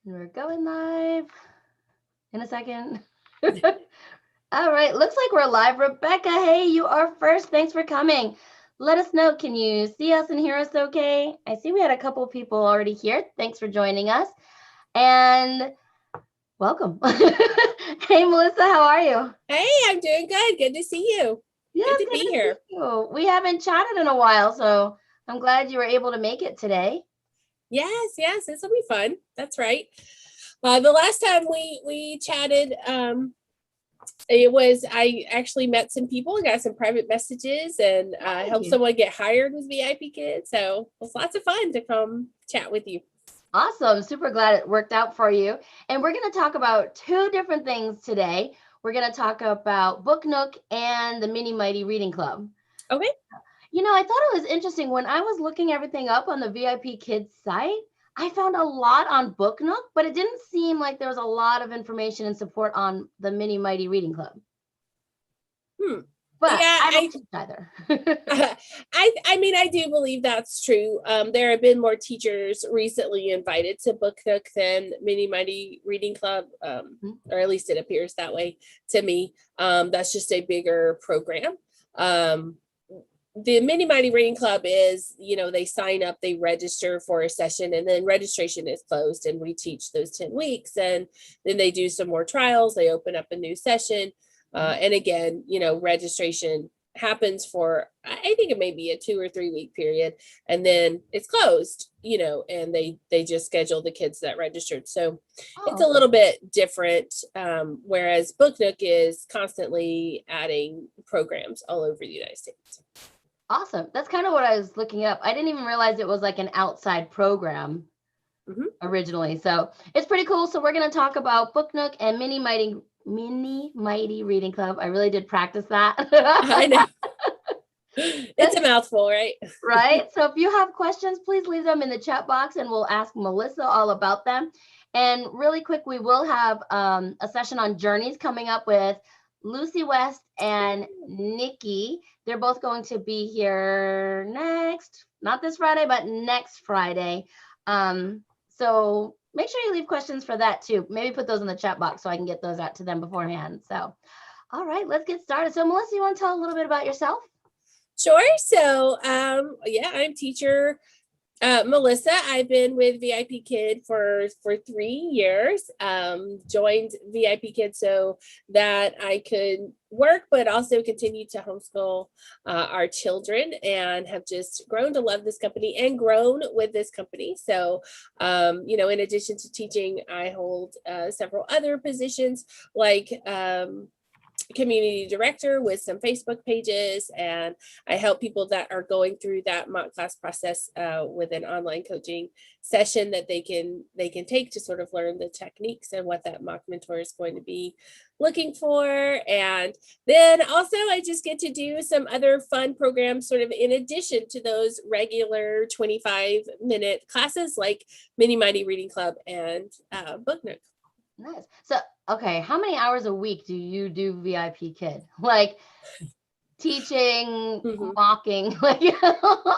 We're going live in a second. All right, looks like we're live. Rebecca, hey, you are first. Thanks for coming. Let us know, can you see us and hear us okay? I see we had a couple people already here. Thanks for joining us. And welcome. Hey, Melissa, how are you? Hey, I'm doing good. Good to see you. Yeah, Good to be here. We haven't chatted in a while, so I'm glad you were able to make it today. Yes, this will be fun. That's right. The last time we chatted, I actually met some people and got some private messages and helped someone get hired with VIPKid. So it was lots of fun to come chat with you. Awesome. Super glad it worked out for you. And we're going to talk about two different things today. We're going to talk about Booknook and the Mini Mighty Reading Club. Okay. You know, I thought it was interesting when I was looking everything up on the VIPKid site. I found a lot on Booknook, but it didn't seem like there was a lot of information and support on the Mini Mighty Reading Club. But yeah, I don't teach either. I mean, I do believe that's true. There have been more teachers recently invited to Booknook than Mini Mighty Reading Club, or at least it appears that way to me. That's just a bigger program. The Mini Mighty Reading Club is, they sign up, they register for a session, and then registration is closed, and we teach those 10 weeks, and then they do some more trials. They open up a new session. And again, registration happens for, I think it may be a 2 or 3 week period, and then it's closed, and they just schedule the kids that registered. So it's a little bit different. Whereas Booknook is constantly adding programs all over the United States. Awesome. That's kind of what I was looking up. I didn't even realize it was like an outside program originally. So it's pretty cool. So we're going to talk about Booknook and Mini Mighty Reading Club. I really did practice that. I know. It's a mouthful, right? Right. So if you have questions, please leave them in the chat box and we'll ask Melissa all about them. And really quick, we will have a session on journeys coming up with Lucy West and Nikki. They're both going to be here not this Friday, but next Friday. So make sure you leave questions for that too. Maybe put those in the chat box so I can get those out to them beforehand. So, all right, let's get started. So Melissa, you want to tell a little bit about yourself? Sure. So, I'm teacher Melissa. I've been with VIPKid for 3 years. Joined VIPKid so that I could work, but also continue to homeschool our children, and have just grown to love this company and grown with this company. So, in addition to teaching, I hold several other positions like community director with some Facebook pages, and I help people that are going through that mock class process with an online coaching session that they can take to sort of learn the techniques and what that mock mentor is going to be looking for. And then also I just get to do some other fun programs sort of in addition to those regular 25-minute classes like Mini Mighty Reading Club and Booknook. Nice. So, okay, how many hours a week do you do VIPKid? Like teaching, mocking, like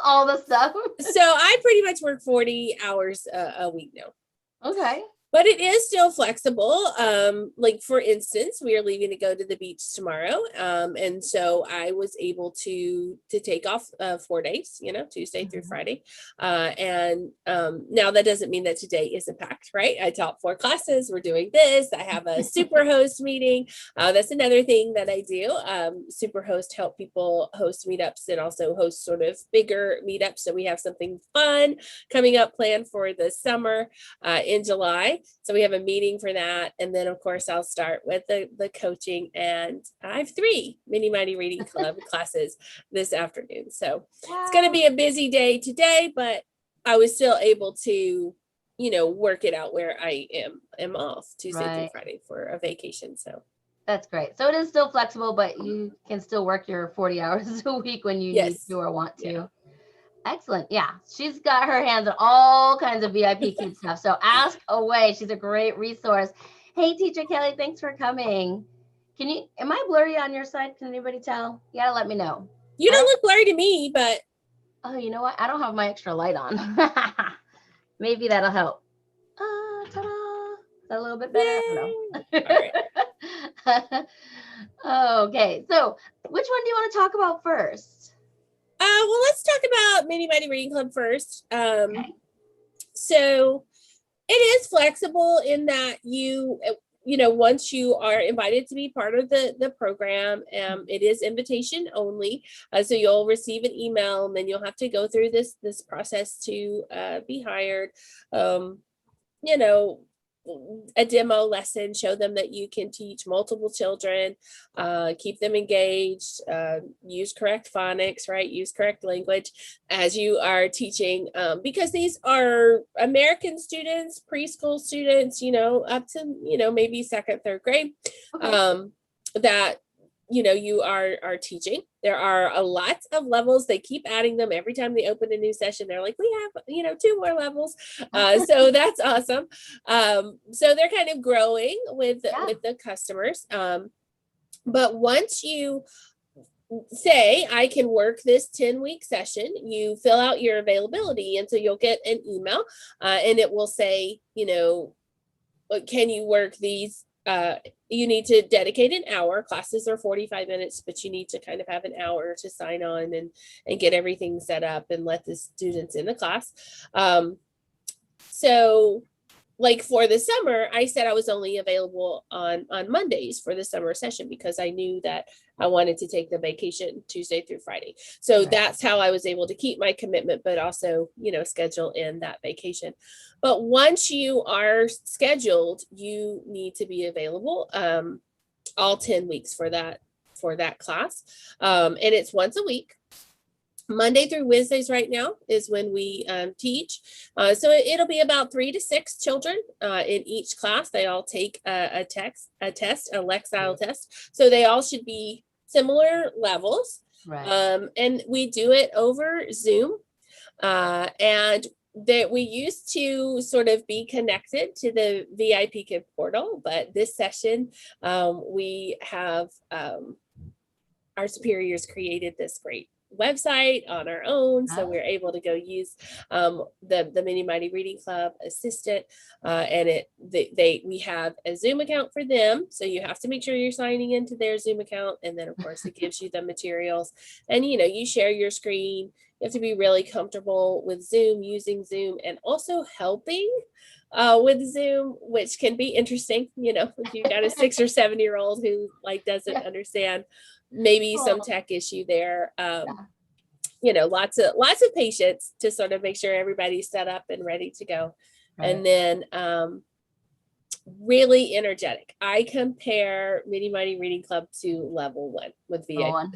all the stuff? So I pretty much work 40 hours a week now. Okay. But it is still flexible. Like for instance, we are leaving to go to the beach tomorrow. And so I was able to take off 4 days, Tuesday through Friday. And now that doesn't mean that today isn't packed, right? I taught 4 classes. We're doing this. I have a super host meeting. That's another thing that I do. Super host help people host meetups and also host sort of bigger meetups. So we have something fun coming up planned for the summer in July. So we have a meeting for that. And then of course I'll start with the coaching, and I have 3 Mini Mighty Reading Club classes this afternoon. So It's going to be a busy day today, but I was still able to, work it out where I am off Tuesday through Friday for a vacation. So that's great. So it is still flexible, but you can still work your 40 hours a week when you need to or want to. Yeah. Excellent. Yeah, she's got her hands on all kinds of VIPKid stuff. So ask away. She's a great resource. Hey, Teacher Kelly, thanks for coming. Am I blurry on your side? Can anybody tell? You gotta let me know. You don't look blurry to me, but. Oh, you know what? I don't have my extra light on. Maybe that'll help. Ta-da. that a little bit better? I don't All right. know. Okay, so which one do you want to talk about first? Well, let's talk about Mini Mighty Reading Club first. Okay. So it is flexible in that once you are invited to be part of the program, it is invitation only. So you'll receive an email, and then you'll have to go through this process to be hired. A demo lesson, show them that you can teach multiple children, keep them engaged, use correct phonics, right? Use correct language as you are teaching, because these are American students, preschool students, up to, maybe second, third grade, Okay. that you are teaching. There are a lot of levels. They keep adding them every time they open a new session. They're like, we have 2 more levels. So that's awesome. So they're kind of growing with the customers. But once you say, I can work this 10-week session, you fill out your availability, and so you'll get an email, and it will say, can you work these? You need to dedicate an hour. Classes are 45 minutes, but you need to kind of have an hour to sign on and get everything set up and let the students in the class. So like for the summer, I said I was only available on Mondays for the summer session because I knew that I wanted to take the vacation Tuesday through Friday. So that's how I was able to keep my commitment, but also, schedule in that vacation. But once you are scheduled, you need to be available all 10 weeks for that class. And it's once a week. Monday through Wednesdays right now is when we teach. So it'll be about 3 to 6 children in each class. They all take a test, a Lexile test. So they all should be similar levels. Right. And we do it over Zoom. And that we used to sort of be connected to the VIPKid portal, but this session we have our superiors created this great website on our own, so we're able to go use the Mini Mighty Reading Club assistant, and we have a Zoom account for them, so you have to make sure you're signing into their Zoom account, and then of course it gives you the materials, and you share your screen. You have to be really comfortable with Zoom, using Zoom, and also helping with Zoom, which can be interesting. If you've got a 6 or 7-year-old who doesn't understand maybe some tech issue there. Lots of patience to sort of make sure everybody's set up and ready to go. Right. And then really energetic. I compare Mini Mighty Reading Club to level 1 with VA.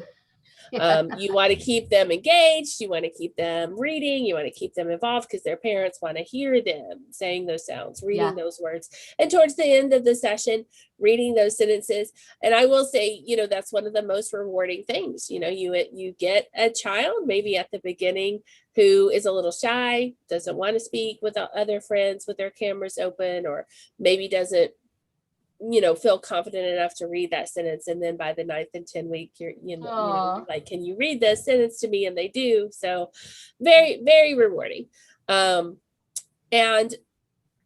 You want to keep them engaged, you want to keep them reading, you want to keep them involved because their parents want to hear them saying those sounds, reading those words, and towards the end of the session, reading those sentences. And I will say, that's one of the most rewarding things. You get a child maybe at the beginning who is a little shy, doesn't want to speak with other friends with their cameras open, or maybe doesn't feel confident enough to read that sentence. And then by the 9th and 10th week, you're like, can you read this sentence to me? And they do. So very, very rewarding. And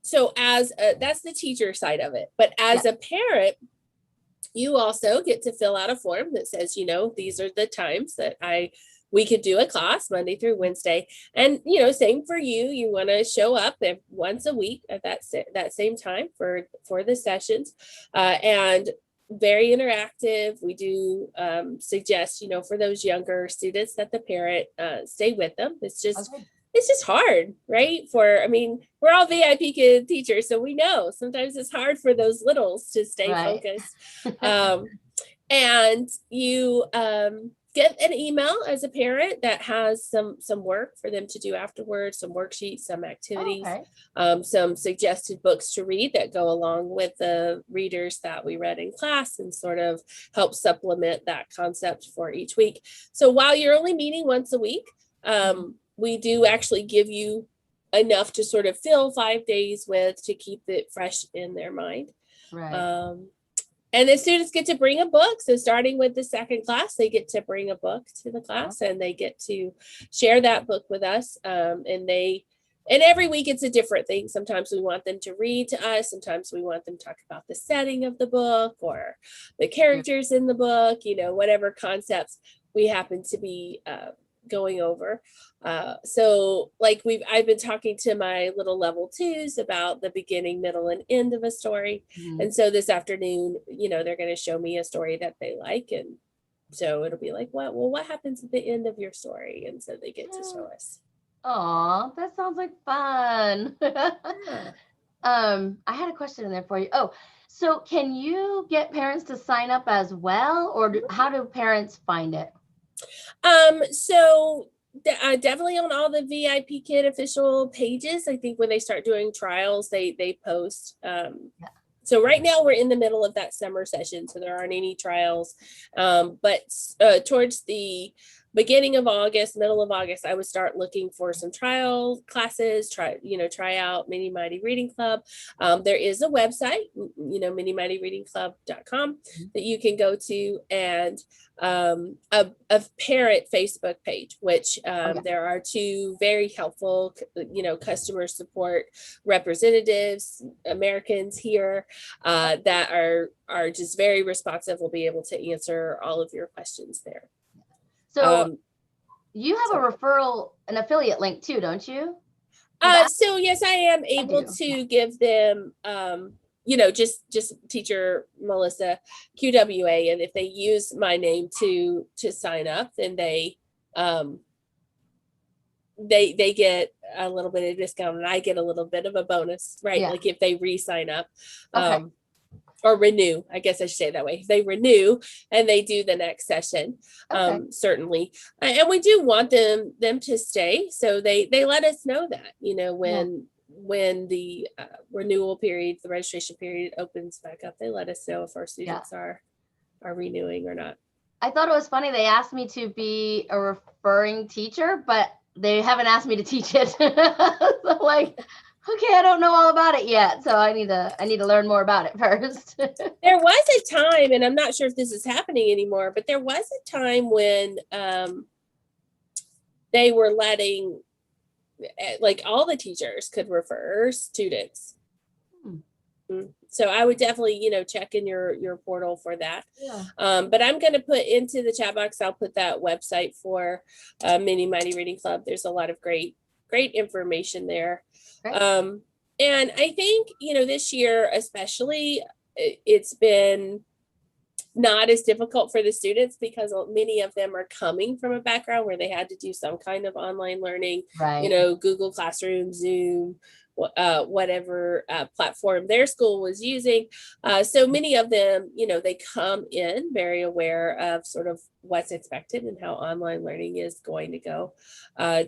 so that's the teacher side of it. But as a parent, you also get to fill out a form that says, these are the times that we could do a class Monday through Wednesday. And, same for you. You want to show up once a week at that same time for the sessions, and very interactive. We do suggest, for those younger students that the parent stay with them. It's just hard, right? We're all VIPKid teachers, so we know sometimes it's hard for those littles to stay focused. And you get an email as a parent that has some work for them to do afterwards, some worksheets, some activities, some suggested books to read that go along with the readers that we read in class and sort of help supplement that concept for each week. So while you're only meeting once a week, we do actually give you enough to sort of fill 5 days with to keep it fresh in their mind. And the students get to bring a book. So starting with the second class, they get to bring a book to the class and they get to share that book with us. And they And every week it's a different thing. Sometimes we want them to read to us. Sometimes we want them to talk about the setting of the book or the characters in the book, whatever concepts we happen to be going over. So like I've been talking to my little level 2s about the beginning, middle, and end of a story. Mhm. And so this afternoon, they're going to show me a story that they like. And so it'll be like, what happens at the end of your story? And so they get to show us. Aw, that sounds like fun. Yeah. I had a question in there for you. Oh, so can you get parents to sign up as well, or how do parents find it? So definitely on all the VIPKid official pages. I think when they start doing trials, they post. So right now we're in the middle of that summer session, so there aren't any trials. But towards the beginning of August, middle of August, I would start looking for some trial classes, try out Mini Mighty Reading Club. There is a website, minimightyreadingclub.com that you can go to, and a parent Facebook page, which there are 2 very helpful, customer support representatives, Americans here that are just very responsive, will be able to answer all of your questions there. So you have a referral, an affiliate link too, don't you? So yes, I am able to give them, just teacher Melissa QWA, and if they use my name to sign up, then they get a little bit of discount, and I get a little bit of a bonus, right? Yeah. Like if they re-sign up. Okay. Or renew, I guess I should say it that way. If they renew and they do the next session, certainly. And we do want them to stay. So they let us know that, when the renewal period, the registration period opens back up, they let us know if our students are renewing or not. I thought it was funny. They asked me to be a referring teacher, but they haven't asked me to teach it. So like, okay, I don't know all about it yet, so I need to learn more about it first. There was a time, and I'm not sure if this is happening anymore, but there was a time when they were letting, like, all the teachers could refer students. So I would definitely, check in your portal for that. Yeah. But I'm going to put into the chat box, I'll put that website for Mini Mighty Reading Club. There's a lot of great information there. And I think, this year especially, it's been not as difficult for the students because many of them are coming from a background where they had to do some kind of online learning, Google Classroom, Zoom, whatever platform their school was using. So many of them, they come in very aware of sort of what's expected and how online learning is going to go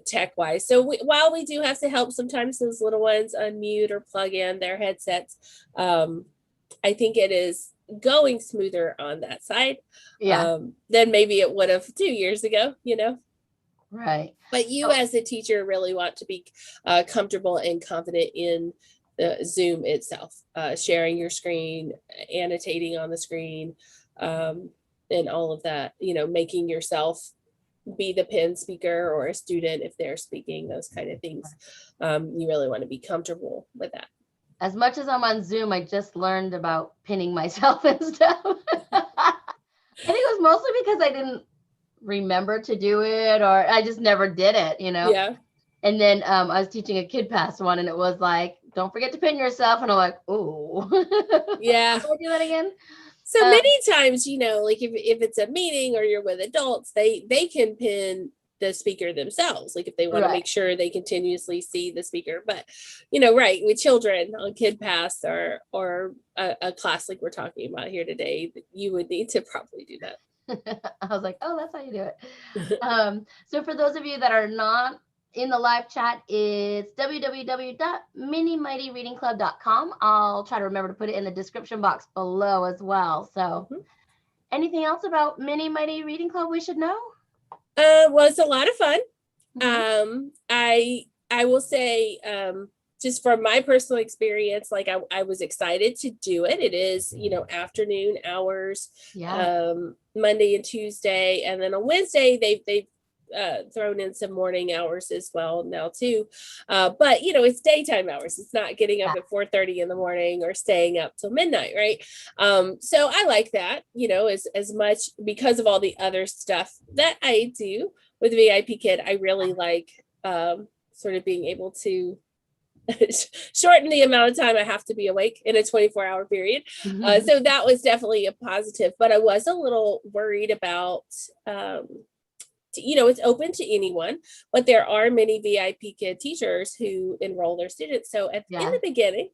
tech-wise. So while we do have to help sometimes those little ones unmute or plug in their headsets, I think it is going smoother on that side than maybe it would have 2 years ago, Right. But you as a teacher really want to be comfortable and confident in the Zoom itself, sharing your screen, annotating on the screen, and all of that, making yourself be the pen speaker or a student if they're speaking, those kind of things. You really want to be comfortable with that. As much as I'm on Zoom, I just learned about pinning myself and stuff. I think it was mostly because I didn't remember to do it, or I just never did it, Yeah. And then I was teaching a Kid Pass one, and it was like, don't forget to pin yourself. And I'm like, oh, yeah. Can I do that again? So many times, like if it's a meeting or you're with adults, they can pin the speaker themselves, like if they want to make sure they continuously see the speaker. But right, with children on Kid Pass or a class like we're talking about here today, you would need to probably do that. I was like, oh, that's how you do it. So for those of you that are not in the live chat, it's www.minimightyreadingclub.com. I'll try to remember to put it in the description box below as well. So anything else about Mini Mighty Reading Club we should know? Well, it's a lot of fun. I will say, just from my personal experience, like I was excited to do it. It is, afternoon hours, Monday and Tuesday. And then on Wednesday, they've thrown in some morning hours as well now too. But it's daytime hours. It's not getting up at 4:30 in the morning or staying up till midnight, right? So I like that, as much because of all the other stuff that I do with VIPKid. I really like sort of being able to shorten the amount of time I have to be awake in a 24-hour period. So that was definitely a positive, but I was a little worried about, it's open to anyone, but there are many VIPKid teachers who enroll their students. So in the beginning,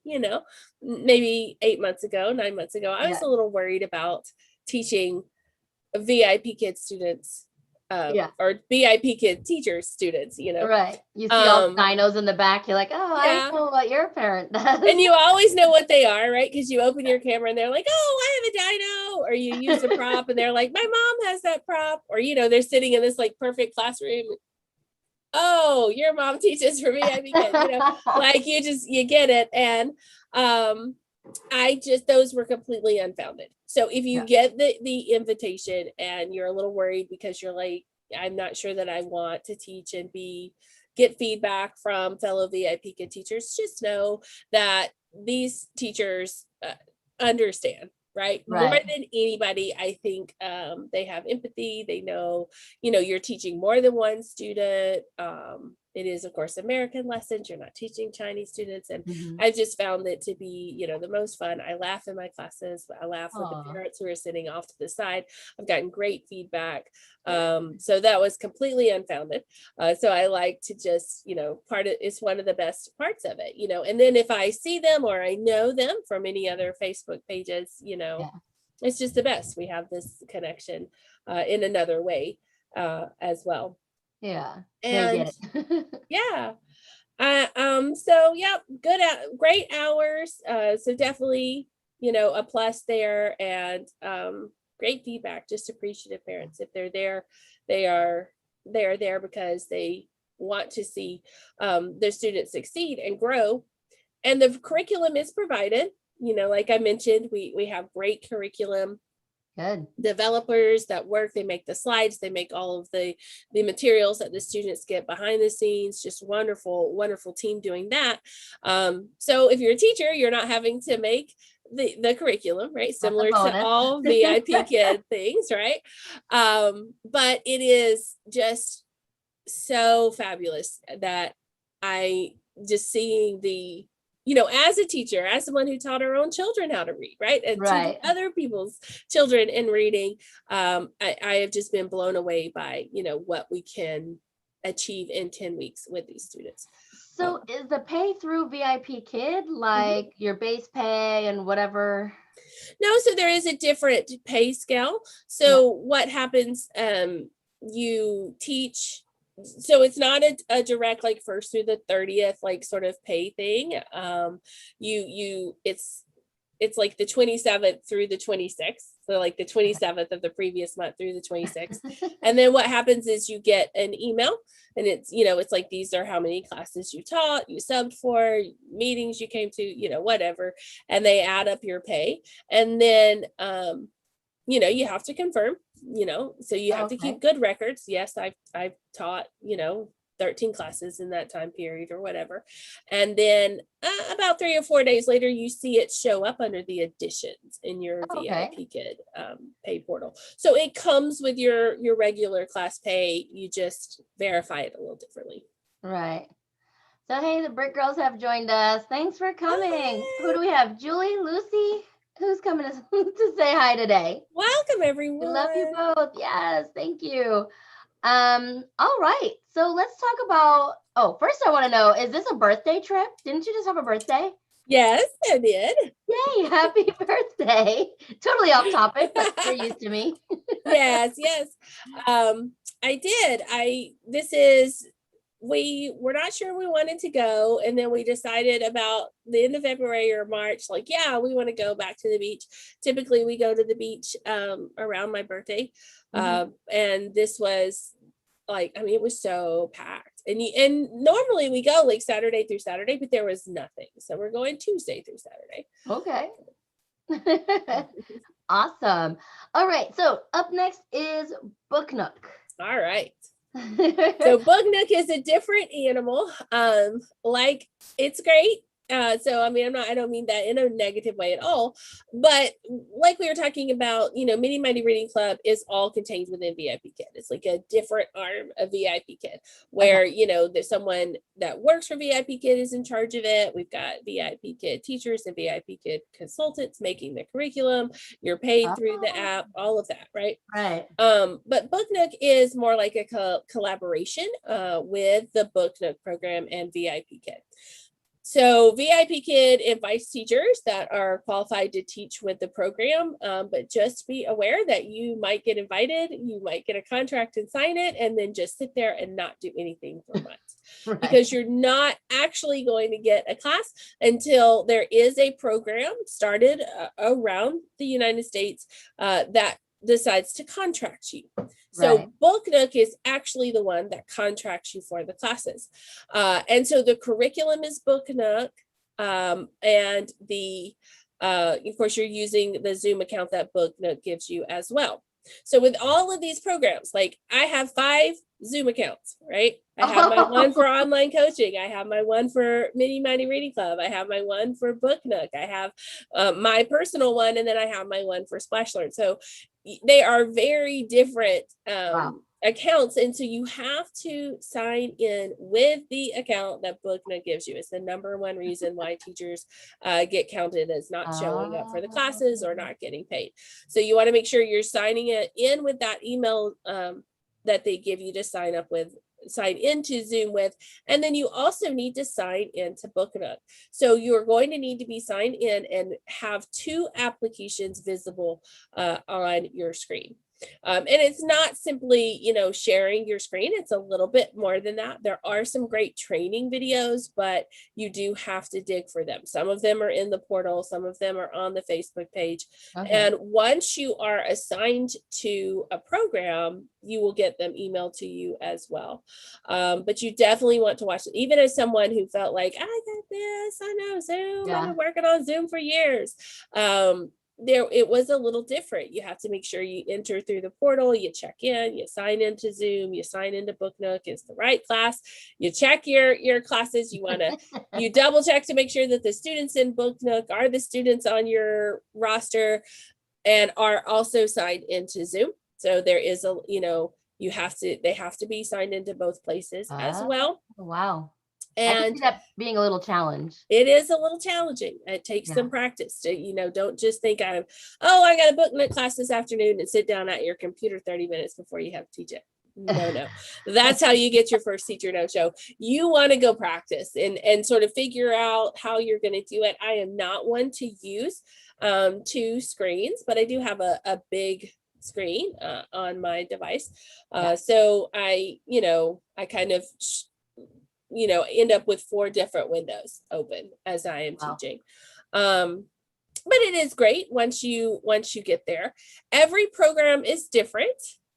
maybe 9 months ago, I was a little worried about teaching VIPKid students or VIPKid teachers students, Right. You see all the dinos in the back. You're like, oh, I know what your parent does. And you always know what they are, right? Because you open your camera and they're like, oh, I have a dino. Or you use a prop and they're like, my mom has that prop. Or, they're sitting in this like perfect classroom. Oh, your mom teaches for VIPKid, like you get it. And those were completely unfounded. So if you get the invitation and you're a little worried because you're like, I'm not sure that I want to teach and get feedback from fellow VIPKid teachers, just know that these teachers understand, right? More than anybody, I think they have empathy. They know, you're teaching more than one student. It is, of course, American lessons. You're not teaching Chinese students. And I've just found it to be, the most fun. I laugh in my classes. I laugh with the parents who are sitting off to the side. I've gotten great feedback. So that was completely unfounded. So I like to just, it's one of the best parts of it, and then if I see them or I know them from any other Facebook pages, it's just the best. We have this connection in another way as well. Yeah. And so great hours. So definitely, a plus there, and great feedback. Just appreciative parents. If they're there, they are there because they want to see their students succeed and grow. And the curriculum is provided. Like I mentioned, we have great curriculum. Good. Developers that work, they make the slides, they make all of the materials that the students get behind the scenes. Just wonderful team doing that. So if you're a teacher, you're not having to make the curriculum, right? Similar to all VIPKid things, right? But it is just so fabulous that I just seeing the as a teacher, as someone who taught our own children how to read, right? And teaching other people's children in reading, I have just been blown away by, what we can achieve in 10 weeks with these students. So is the pay through VIPKid like your base pay and whatever? No, so there is a different pay scale. So what happens, you teach, so it's not a direct like first through the 30th like sort of pay thing. It's like the 27th through the 26th. So like the 27th of the previous month through the 26th. And then what happens is you get an email, and it's, it's like, these are how many classes you taught, you subbed for, meetings you came to, whatever. And they add up your pay. And then, you have to confirm, so you have to keep good records. Yes, I've taught, 13 classes in that time period or whatever. And then about 3 or 4 days later, you see it show up under the additions in your VIPKid pay portal. So it comes with your regular class pay. You just verify it a little differently. Right. So, hey, the Brick Girls have joined us. Thanks for coming. Who do we have? Julie, Lucy? Who's coming to say hi today? Welcome, everyone. We love you both. Yes, thank you. All right. So let's talk about, first I want to know, is this a birthday trip? Didn't you just have a birthday? Yes, I did. Yay, happy birthday. Totally off topic, but you're used to me. Yes. I did. We were not sure we wanted to go. And then we decided about the end of February or March, like, we want to go back to the beach. Typically we go to the beach around my birthday. And this was like, it was so packed. And normally we go like Saturday through Saturday, but there was nothing. So we're going Tuesday through Saturday. Okay. Awesome. All right. So up next is Booknook. All right. So Booknook is a different animal. Like it's great. So I mean, I don't mean that in a negative way at all, but like we were talking about, Mini Mighty Reading Club is all contained within VIPKid. It's like a different arm of VIPKid where, there's someone that works for VIPKid is in charge of it. We've got VIPKid teachers and VIPKid consultants making the curriculum. You're paid through the app, all of that, right? Right. But Booknook is more like a collaboration with the Booknook program and VIPKid. So VIPKid invites teachers that are qualified to teach with the program, but just be aware that you might get invited, you might get a contract and sign it, and then just sit there and not do anything for months. Right. Because you're not actually going to get a class until there is a program started around the United States that decides to contract you. So right. Booknook is actually the one that contracts you for the classes. And so the curriculum is Booknook, and of course, you're using the Zoom account that Booknook gives you as well. So with all of these programs, like I have 5 Zoom accounts, right? I have my one for online coaching. I have my one for Mini Mighty Reading Club. I have my one for Booknook. I have my personal one, and then I have my one for Splash Learn. So they are very different accounts. And so you have to sign in with the account that Booknook gives you. It's the number one reason why teachers get counted as not showing up for the classes or not getting paid. So you want to make sure you're signing it in with that email that they give you to sign into Zoom with. And then you also need to sign into Booknook. So you're going to need to be signed in and have 2 applications visible on your screen. And it's not simply, sharing your screen. It's a little bit more than that. There are some great training videos, but you do have to dig for them. Some of them are in the portal. Some of them are on the Facebook page. Okay. And once you are assigned to a program, you will get them emailed to you as well. But you definitely want to watch it. Even as someone who felt like, I got this, I know Zoom, I've been working on Zoom for years. It was a little different. You have to make sure you enter through the portal, you check in, you sign into Zoom, you sign into Booknook, it's the right class, you check your classes, you double check to make sure that the students in Booknook are the students on your roster and are also signed into Zoom. So there is they have to be signed into both places as well. Wow. And I can see that being a little challenge. It is a little challenging. It takes some practice to, don't just think I got a Booknook class this afternoon and sit down at your computer 30 minutes before you have to teach it. No. That's how you get your first teacher no show. You want to go practice and sort of figure out how you're going to do it. I am not one to use 2 screens, but I do have a big screen on my device. So I kind of end up with 4 different windows open as I am teaching. But it is great once you get there. Every program is different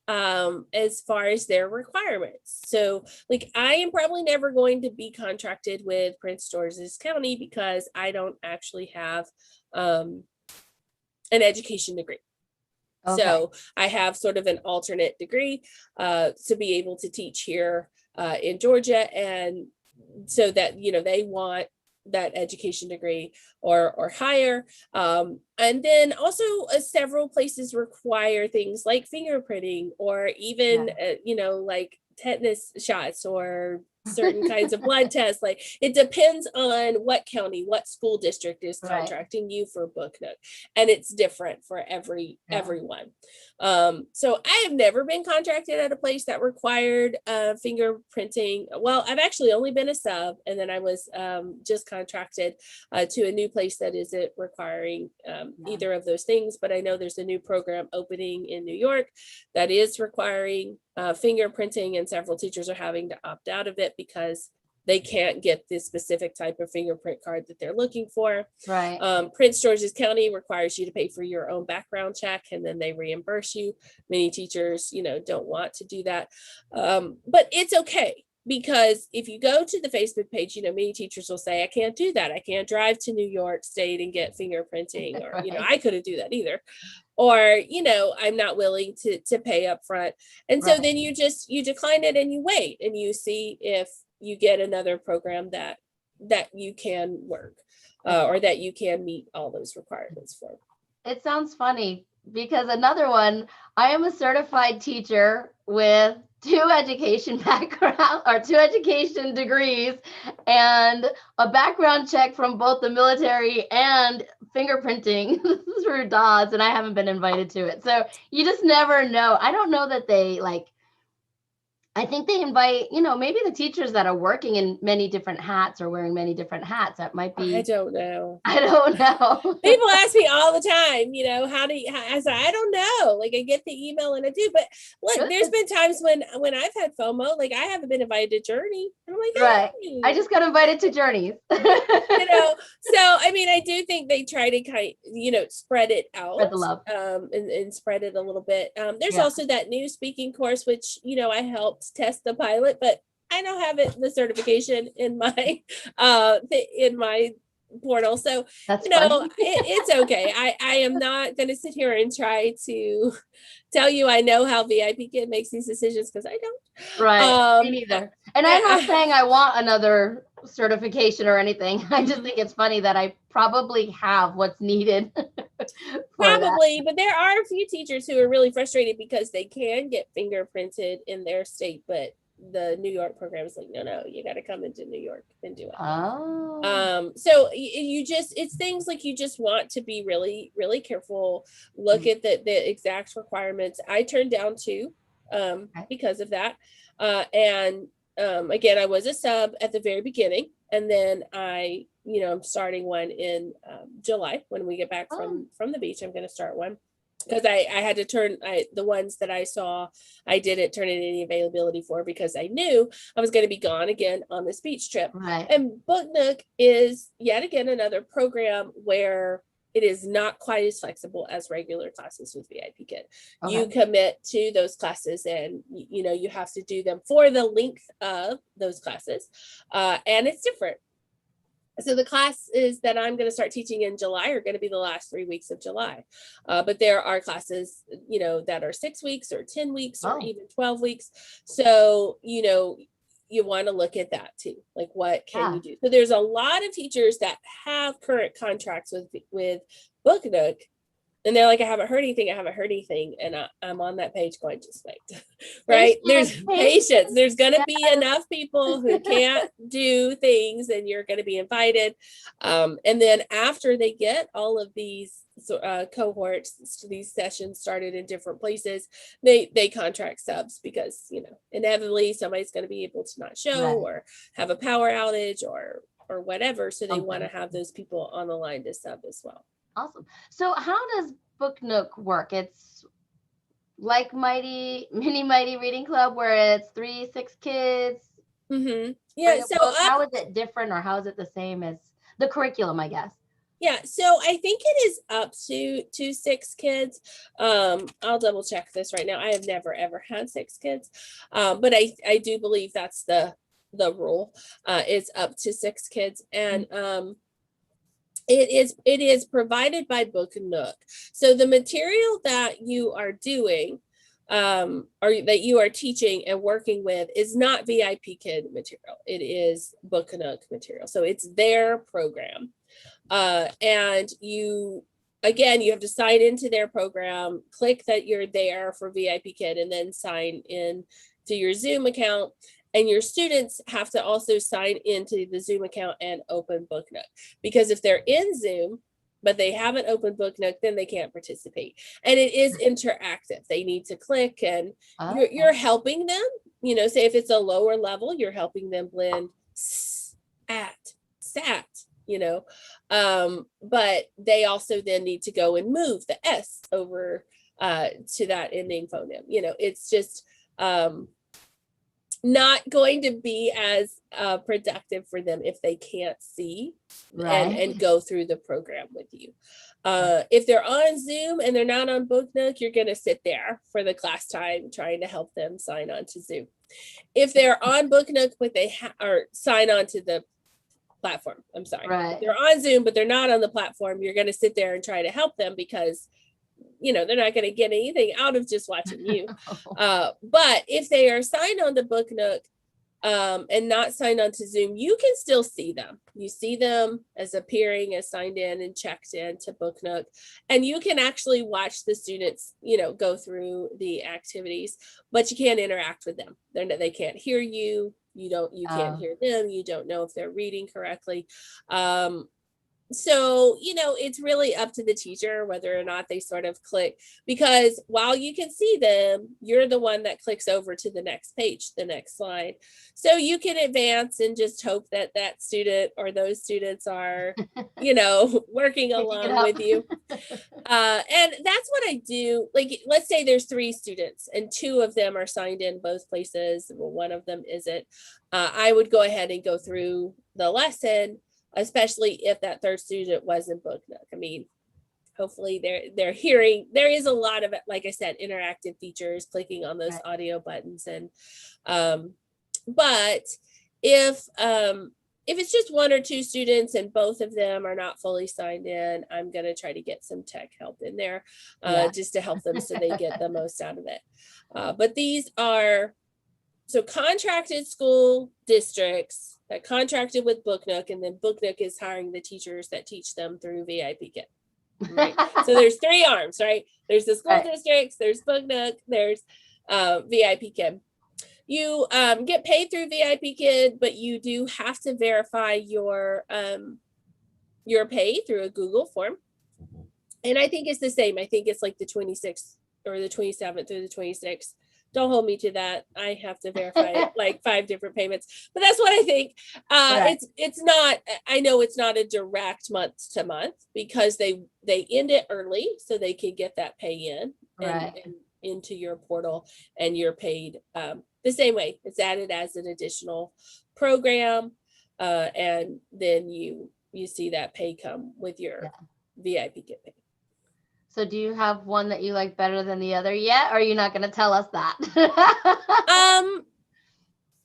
as far as their requirements. So like I am probably never going to be contracted with Prince George's County because I don't actually have an education degree. Okay. So I have sort of an alternate degree to be able to teach here in Georgia, and so that they want that education degree or higher, and then also several places require things like fingerprinting or even like tetanus shots or certain kinds of blood tests. Like it depends on what county, what school district is contracting you for Booknook, and it's different for everyone. So I have never been contracted at a place that required fingerprinting. Well, I've actually only been a sub, and then I was just contracted to a new place that isn't requiring either of those things. But I know there's a new program opening in New York that is requiring fingerprinting, and several teachers are having to opt out of it because they can't get this specific type of fingerprint card that they're looking for. Right. Prince George's County requires you to pay for your own background check, and then they reimburse you. Many teachers, don't want to do that. But it's okay because if you go to the Facebook page, many teachers will say, I can't do that. I can't drive to New York State and get fingerprinting, or, Right. I couldn't do that either. Or, I'm not willing to pay up front. And so Right. then you decline it and you wait and you see if you get another program that you can work, or that you can meet all those requirements for. It sounds funny because another one, I am a certified teacher with 2 education background or 2 education degrees and a background check from both the military and fingerprinting through DOS, and I haven't been invited to it. So you just never know. I don't know that they I think they invite, maybe the teachers that are working in many different hats or wearing many different hats. That might be. I don't know. I don't know. People ask me all the time, I say, I don't know. Like, I get the email and I do, but look, there's been times when I've had FOMO, like I haven't been invited to Journey. And I'm like, hey. Right. I just got invited to Journeys. So, I do think they try to spread it out, Spread the love. And spread it a little bit. There's also that new speaking course, which, I helped test the pilot, but I don't have the certification in my portal. So, That's it's okay. I am not going to sit here and try to tell you I know how VIPKid makes these decisions, because I don't. Right. Me neither. And I'm not saying I want another certification or anything. I just think it's funny that I probably have what's needed. Probably, but there are a few teachers who are really frustrated because they can get fingerprinted in their state, but the New York program is like, no, you got to come into New York and do it. Oh. So it's things like you just want to be really, really careful. Look at the exact requirements. I turned down 2 because of that. Again, I was a sub at the very beginning, and then I'm starting one in July when we get back from the beach. I'm going to start one. Because I had to turn the ones that I saw, I didn't turn in any availability for, because I knew I was going to be gone again on this beach trip. Right. And Booknook is yet again another program where it is not quite as flexible as regular classes with VIPKid. Okay. You commit to those classes, and you have to do them for the length of those classes, and it's different. So the classes that I'm going to start teaching in July are going to be the last 3 weeks of July. But there are classes, that are 6 weeks or 10 weeks or even 12 weeks. So, you want to look at that too. Like, what can you do? So there's a lot of teachers that have current contracts with Booknook. And they're like, I haven't heard anything. And I'm on that page going, just wait, right? There's patience. There's going to be enough people who can't do things, and you're going to be invited. And then after they get all of these cohorts, these sessions started in different places, they contract subs, because, inevitably somebody's going to be able to not show or have a power outage or whatever. So they want to have those people on the line to sub as well. Awesome. So how does Booknook work? It's like Mighty Reading Club, where it's 3-6 kids. Mm-hmm. Yeah. So how is it different, or how is it the same as the curriculum, I guess? Yeah. So I think it is up to 6 kids. I'll double check this right now. I have never, ever had 6 kids. But I do believe that's the rule. It's up to 6 kids. And, It is provided by Booknook. So the material that you are doing, or that you are teaching and working with, is not VIPKid material. It is Booknook material. So it's their program. And you have to sign into their program, click that you're there for VIPKid, and then sign in to your Zoom account. And your students have to also sign into the Zoom account and open Booknook, because if they're in Zoom, but they haven't opened Booknook, then they can't participate. And it is interactive. They need to click, and you're helping them, say if it's a lower level, you're helping them blend sat, but they also then need to go and move the S over to that ending phoneme. It's just, not going to be as productive for them if they can't see and go through the program with you. If they're on Zoom and they're not on Booknook, you're going to sit there for the class time trying to help them sign on to Zoom. If they're on Booknook, but they or sign on to the platform. I'm sorry. Right. If they're on Zoom, but they're not on the platform, you're going to sit there and try to help them because, you know, they're not going to get anything out of just watching you. But if they are signed on to Booknook, and not signed on to Zoom, you can still see them. You see them as appearing as signed in and checked in to Booknook, and you can actually watch the students, you know, go through the activities, but you can't interact with them. They can't hear you. You can't hear them. You don't know if they're reading correctly. So, you know, it's really up to the teacher whether or not they sort of click, because while you can see them, you're the one that clicks over to the next page, the next slide. So you can advance and just hope that that student or those students are, you know, working along with you. And that's what I do. Like, let's say there's 3 students and 2 of them are signed in both places. Well, one of them isn't. I would go ahead and go through the lesson, especially if that third student was in Booknook. I mean, hopefully they're hearing. There is a lot of, like I said, interactive features, clicking on those audio buttons. And but if it's just 1 or 2 students and both of them are not fully signed in, I'm going to try to get some tech help in there just to help them so they get the most out of it. But these are so contracted school districts that contracted with Booknook, and then Booknook is hiring the teachers that teach them through VIPKid. Right? So there's 3 arms, right? There's the school districts, there's Booknook, there's VIPKid. You get paid through VIPKid, but you do have to verify your pay through a Google form. And I think it's the same. I think it's like the 26th or the 27th through the 26th. Don't hold me to that. I have to verify like 5 different payments, but that's what I think. It's not, I know it's not a direct month to month because they end it early so they can get that pay in and into your portal, and you're paid the same way. It's added as an additional program, and then you see that pay come with your VIPKid pay. So do you have one that you like better than the other yet? Or are you not going to tell us that?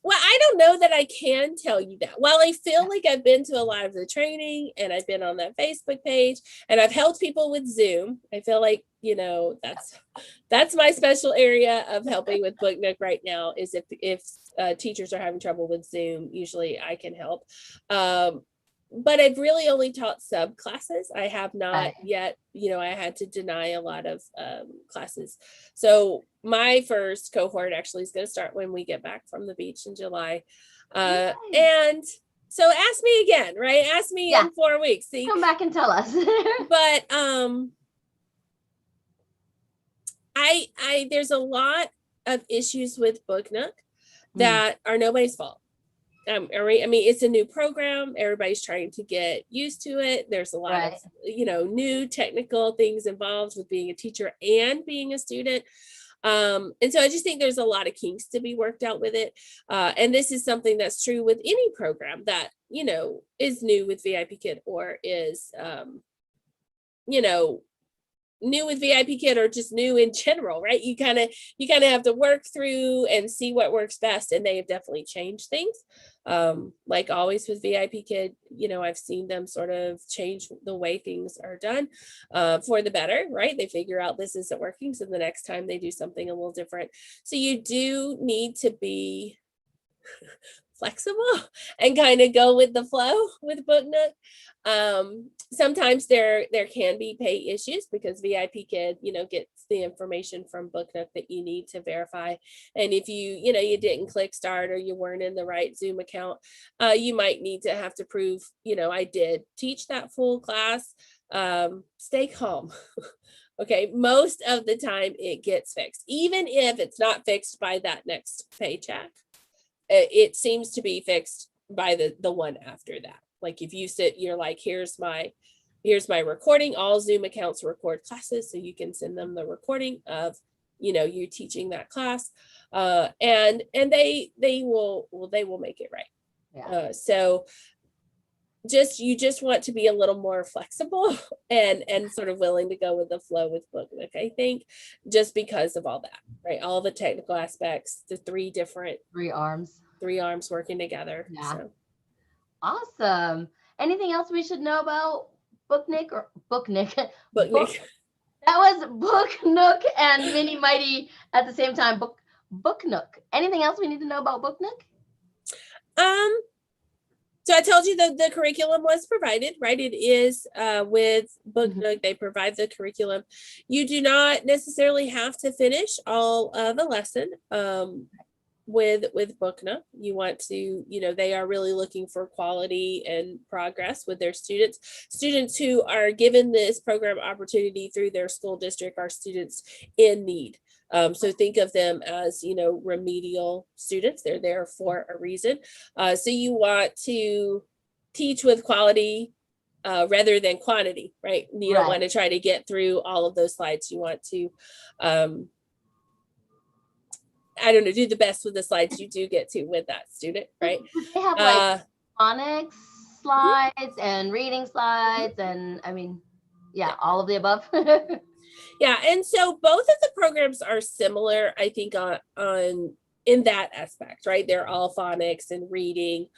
Well, I don't know that I can tell you that. While I feel like I've been to a lot of the training and I've been on that Facebook page and I've helped people with Zoom, I feel like, you know, that's my special area of helping with Booknook right now, is if teachers are having trouble with Zoom, usually I can help. But I've really only taught sub classes. I have not yet, you know, I had to deny a lot of classes. So my first cohort actually is going to start when we get back from the beach in July. And so ask me again, right? Ask me in 4 weeks. See, come back and tell us. But there's a lot of issues with Booknook that are nobody's fault. I mean, it's a new program. Everybody's trying to get used to it. There's a lot of, you know, new technical things involved with being a teacher and being a student. And so I just think there's a lot of kinks to be worked out with it. And this is something that's true with any program that, you know, is new with VIPKid or is, you know, new with VIPKid or just new in general, right? You kind of have to work through and see what works best. And they have definitely changed things. Like always with VIPKid, you know, I've seen them sort of change the way things are done for the better, right? They figure out this isn't working, so the next time they do something a little different. So you do need to be flexible and kind of go with the flow with Booknook. Sometimes there can be pay issues because VIPKid, you know, gets the information from Booknook that you need to verify. And if you didn't click start or you weren't in the right Zoom account, you might need to have to prove, you know, I did teach that full class. Stay calm. Okay, most of the time it gets fixed, even if it's not fixed by that next paycheck. It seems to be fixed by the one after that. Like if you sit, you're like, here's my recording. All Zoom accounts record classes, so you can send them the recording of, you know, you teaching that class, and they will make it right. So you just want to be a little more flexible and sort of willing to go with the flow with Booknook, I think, just because of all that, right? All the technical aspects, the three arms working together. Yeah. So. Awesome. Anything else we should know about Booknook or Booknook? Booknook. That was Booknook and Mini Mighty at the same time. Booknook. Anything else we need to know about Booknook? So I told you that the curriculum was provided, right? It is with Booknook, they provide the curriculum. You do not necessarily have to finish all of a lesson with Booknook. You want to, they are really looking for quality and progress with their students. Students who are given this program opportunity through their school district are students in need. So think of them as, remedial students. They're there for a reason. So you want to teach with quality rather than quantity, right? You don't want to try to get through all of those slides. You want to, do the best with the slides you do get to with that student, right? They have like phonics slides and reading slides and all of the above. Yeah, and so both of the programs are similar, I think, on in that aspect, right? They're all phonics and reading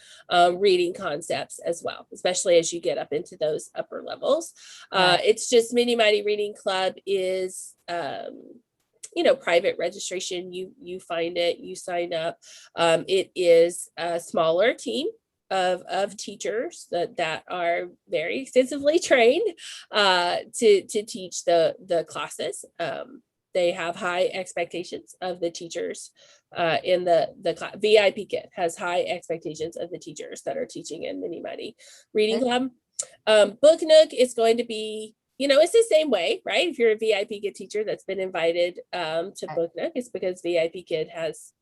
concepts as well, especially as you get up into those upper levels. It's just Mini Mighty Reading Club is private registration. You find it, you sign up. It is a smaller team of teachers that are very extensively trained to teach the classes. They have high expectations of the teachers in the class. VIPKid has high expectations of the teachers that are teaching in Mini Mighty Reading Club. Booknook is going to be, it's the same way, right? If you're a VIPKid teacher that's been invited to Booknook, it's because VIPKid has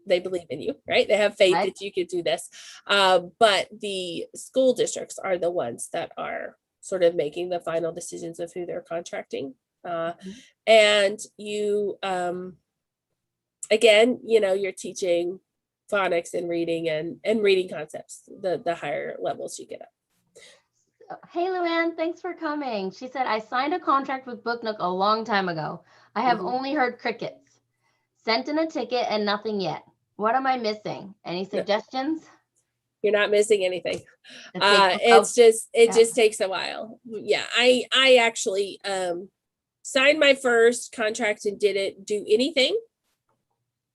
they believe in you, right? They have faith that you could do this. But the school districts are the ones that are sort of making the final decisions of who they're contracting. And you, again, you're teaching phonics and reading and reading concepts, the higher levels you get up. Hey, Luann, thanks for coming. She said, I signed a contract with Booknook a long time ago. I have only heard crickets. Sent in a ticket and nothing yet. What am I missing? Any suggestions? You're not missing anything. It just takes a while. Yeah, I actually signed my first contract and didn't do anything,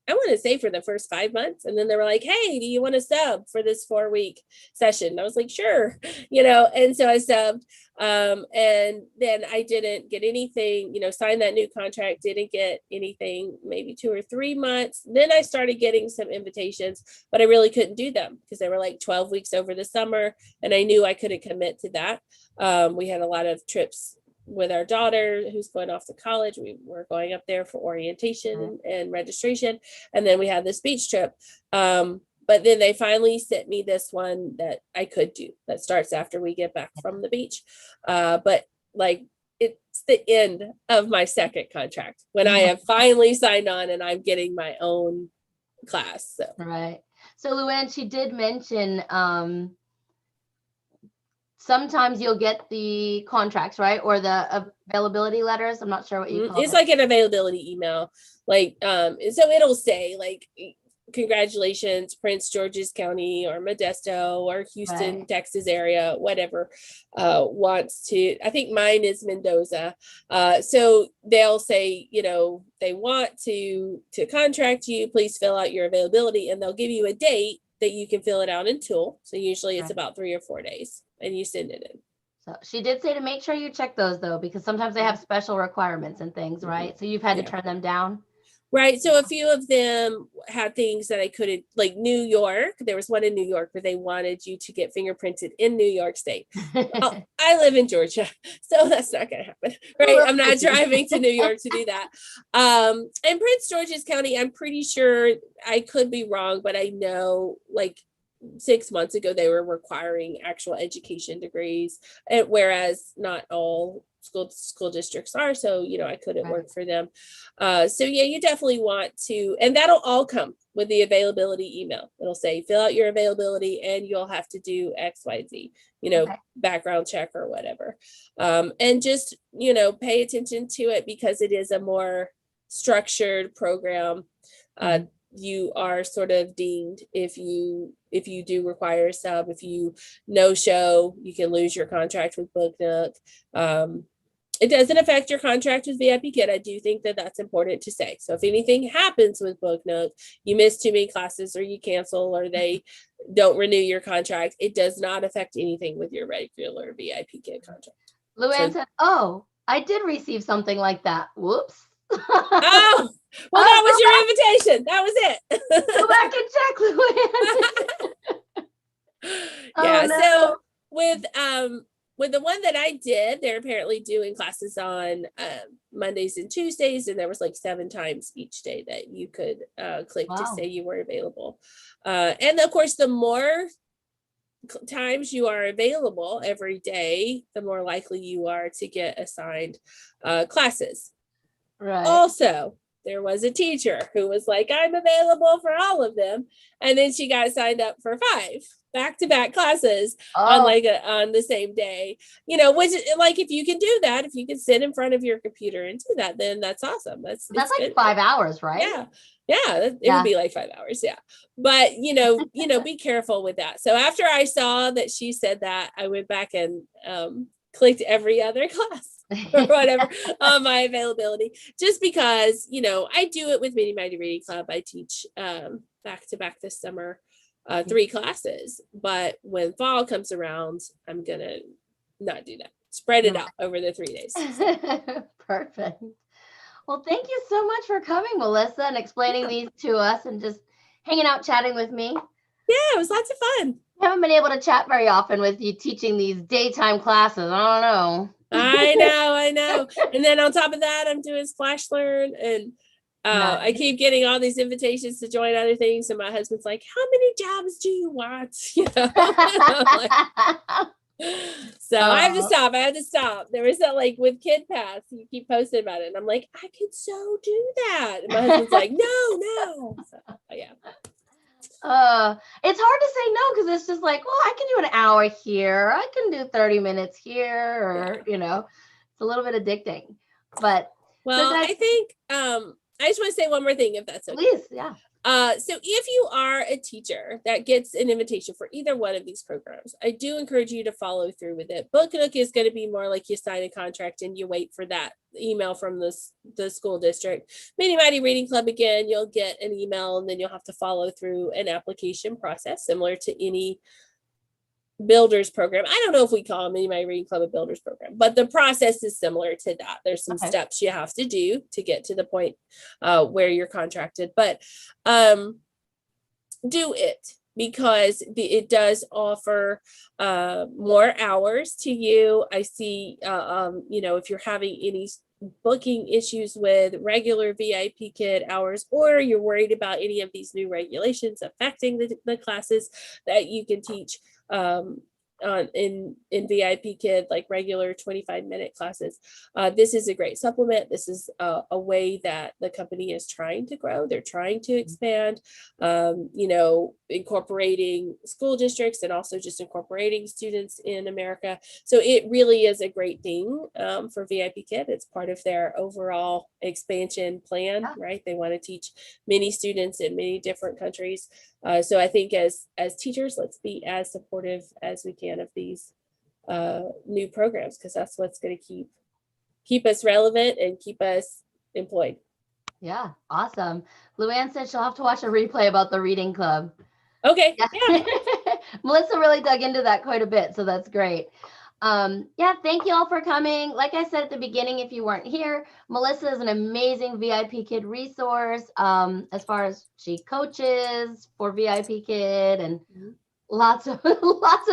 I want to say, for the first 5 months. And then they were like, hey, do you want to sub for this 4-week session? And I was like, sure, and so I subbed. And then I didn't get anything, signed that new contract, didn't get anything, maybe 2 or 3 months. Then I started getting some invitations, but I really couldn't do them because they were like 12 weeks over the summer. And I knew I couldn't commit to that. We had a lot of trips with our daughter who's going off to college. We were going up there for orientation and registration. And then we had this beach trip. But then they finally sent me this one that I could do that starts after we get back from the beach. But like, it's the end of my second contract when I have finally signed on and I'm getting my own class. So. Right. So Luann, she did mention, sometimes you'll get the contracts, right? Or the availability letters. I'm not sure what you call it. It's like an availability email. Like, so it'll say like, congratulations, Prince George's County or Modesto or Houston, Texas area, whatever, wants to, I think mine is Mendoza. So they'll say, they want to contract you, please fill out your availability, and they'll give you a date that you can fill it out in Tool. So usually it's about 3 or 4 days and you send it in. So she did say to make sure you check those though, because sometimes they have special requirements and things, right? So you've had to turn them down. Right. So a few of them had things that I couldn't, like New York. There was one in New York where they wanted you to get fingerprinted in New York State. Well, I live in Georgia, so that's not going to happen. Right. I'm not driving to New York to do that. And Prince George's County, I'm pretty sure, I could be wrong, but I know like 6 months ago, they were requiring actual education degrees, and whereas not all school districts are. So, I couldn't work for them. So yeah, you definitely want to, and that'll all come with the availability email. It'll say, fill out your availability and you'll have to do XYZ, background check or whatever. And just, pay attention to it because it is a more structured program. You are sort of deemed if you do require a sub, if you no show, you can lose your contract with Booknook. It doesn't affect your contract with VIPKid. I do think that that's important to say. So if anything happens with Booknook, you miss too many classes or you cancel or they don't renew your contract, it does not affect anything with your regular VIPKid contract. Luann said, oh, I did receive something like that. Whoops. Oh, well, that was your invitation. That was it. Go back and check, Luann. Yeah. No. So with the one that I did, they're apparently doing classes on Mondays and Tuesdays, and there was like 7 times each day that you could click to say you were available. And of course, the more times you are available every day, the more likely you are to get assigned classes. Right. Also, there was a teacher who was like, I'm available for all of them. And then she got signed up for 5 back-to-back classes on the same day, which, like, if you can do that, if you can sit in front of your computer and do that, then that's awesome. That's like good. 5 hours, right? Yeah. It would be like 5 hours. Yeah. But, be careful with that. So after I saw that she said that, I went back and clicked every other class or whatever on my availability, just because, I do it with Mini Mighty Reading Club. I teach back to back this summer, 3 classes, but when fall comes around, I'm going to not do that. Spread it out over the 3 days. Perfect. Well, thank you so much for coming, Melissa, and explaining these to us and just hanging out, chatting with me. Yeah, it was lots of fun. I haven't been able to chat very often with you teaching these daytime classes. I don't know. I know. And then on top of that, I'm doing Splash Learn, and nice. I keep getting all these invitations to join other things. And my husband's like, how many jobs do you want? So I have to stop. There was that, like, with Kid Pass, you keep posting about it. And I'm like, I could so do that. And my husband's like, no. So, yeah. It's hard to say no because it's just like, well, I can do an hour here. I can do 30 minutes here, or, it's a little bit addicting. But I think I just want to say one more thing, if that's okay. Please, yeah. So if you are a teacher that gets an invitation for either one of these programs, I do encourage you to follow through with it. Booknook is going to be more like you sign a contract and you wait for that email from the school district. Mini Mighty Reading Club, again, you'll get an email and then you'll have to follow through an application process similar to any builders program. I don't know if we call Mini Mighty Reading Club a builders program, but the process is similar to that. There's some steps you have to do to get to the point where you're contracted, but do it because it does offer more hours to you. I see, if you're having any booking issues with regular VIPKid hours, or you're worried about any of these new regulations affecting the classes that you can teach in VIPKid, like regular 25-minute classes. This is a great supplement. This is a way that the company is trying to grow. They're trying to expand, incorporating school districts and also just incorporating students in America. So it really is a great thing for VIPKid. It's part of their overall expansion plan, right? They want to teach many students in many different countries. So I think as teachers, let's be as supportive as we can of these new programs, because that's what's going to keep us relevant and keep us employed. Yeah, awesome. Luann said she'll have to watch a replay about the reading club. Okay. Yeah. Melissa really dug into that quite a bit, so that's great. Thank you all for coming. Like I said at the beginning, if you weren't here, Melissa is an amazing VIPKid resource as far as she coaches for VIPKid and lots of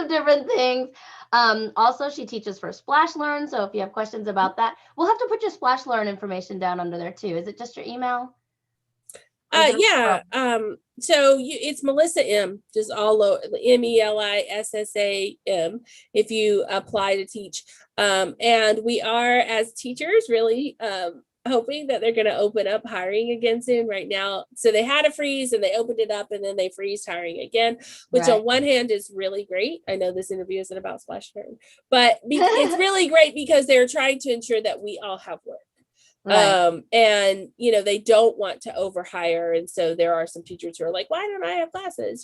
different things. Also, she teaches for Splash Learn, so if you have questions about that, we'll have to put your Splash Learn information down under there too. Is it just your email? Yeah. So it's Melissa M, just all over, MELISSAM, if you apply to teach. And we are, as teachers, really hoping that they're going to open up hiring again soon. Right now, so they had a freeze and they opened it up and then they freezed hiring again, which on one hand is really great. I know this interview isn't about Splash Learn, but it's really great because they're trying to ensure that we all have work. Right. And they don't want to overhire, and so there are some teachers who are like, why don't I have classes?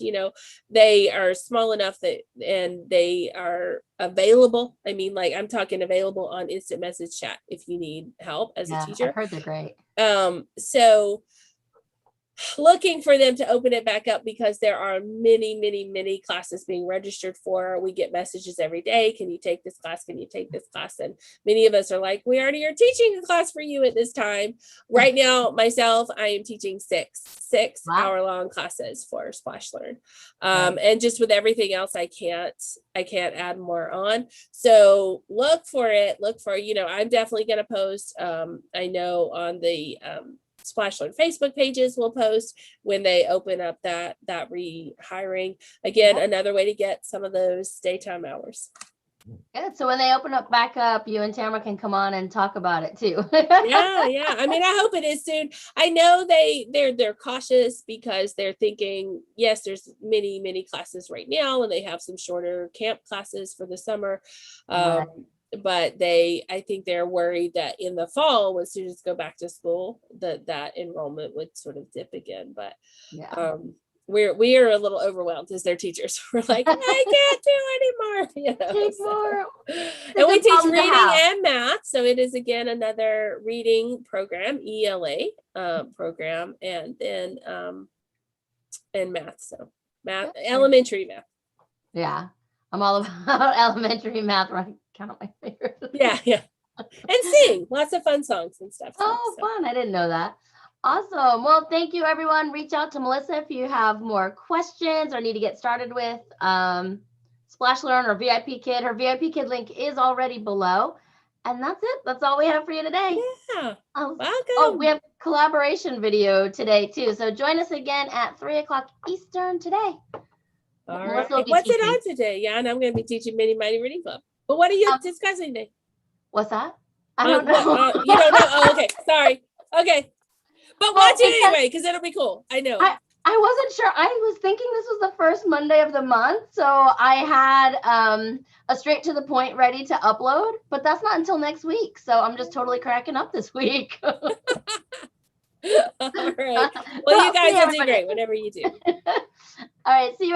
They are small enough that, and they are available. I mean, like, I'm talking available on instant message chat if you need help as a teacher. I've heard they're great. So looking for them to open it back up because there are many classes being registered for. We get messages every day. Can you take this class? Can you take this class? And many of us are like, we already are teaching a class for you at this time. Right now, myself, I am teaching six hour-long classes for Splash Learn. And just with everything else, I can't add more on. So look for it. I'm definitely going to post, I know on the, Splash Learn Facebook pages will post when they open up that rehiring. Again, another way to get some of those daytime hours. Good. So when they open up back up, you and Tamara can come on and talk about it too. Yeah. I mean, I hope it is soon. I know they're cautious because they're thinking, yes, there's many classes right now, and they have some shorter camp classes for the summer. Right. But I think they're worried that in the fall, when students go back to school, that enrollment would sort of dip again. But we are a little overwhelmed as their teachers. We're like, I can't do anymore. Take more. And we teach reading and math. So it is, again, another reading program, ELA program, and then and math. So math, elementary math. Yeah. I'm all about elementary math, right? Count my fingers. Yeah. And sing lots of fun songs and stuff. Fun. I didn't know that. Awesome. Well, thank you, everyone. Reach out to Melissa if you have more questions or need to get started with Splash Learn or VIPKid. Her VIPKid link is already below. And that's it. That's all we have for you today. Yeah. Welcome. Oh, we have collaboration video today, too. So join us again at 3:00 Eastern today. All right. What's it on today? Yeah, and I'm going to be teaching Mini Mighty Reading Club. But what are you discussing today? What's that? I don't know. You don't know? Oh, okay. Sorry. Okay. But watch it anyway, because it'll be cool. I know. I wasn't sure. I was thinking this was the first Monday of the month. So I had a straight to the point ready to upload, but that's not until next week. So I'm just totally cracking up this week. All right. Well, you guys will do great, whatever you do. All right. See you at